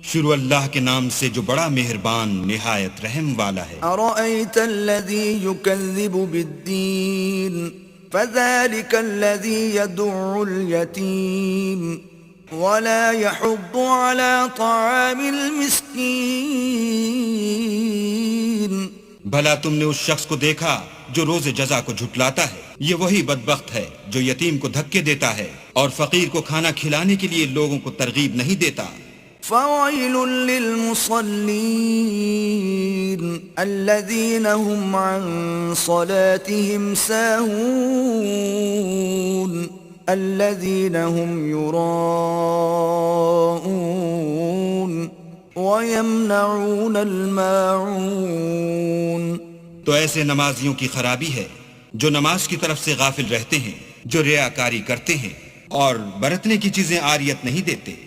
شروع اللہ کے نام سے جو بڑا مہربان نہایت رحم والا ہے۔ أرأيت الذي يكذب بالدين فذلك الذي يدع اليتيم ولا يحض على طعام المسكين۔ بھلا تم نے اس شخص کو دیکھا جو روز جزا کو جھٹلاتا ہے؟ یہ وہی بدبخت ہے جو یتیم کو دھکے دیتا ہے اور فقیر کو کھانا کھلانے کے لیے لوگوں کو ترغیب نہیں دیتا۔ فويل للمصلين الذين هم عن صلاتهم ساهون الذين هم يراءون ويمنعون الماعون۔ تو ایسے نمازیوں کی خرابی ہے جو نماز کی طرف سے غافل رہتے ہیں، جو ریاکاری کرتے ہیں اور برتنے کی چیزیں عاریت نہیں دیتے۔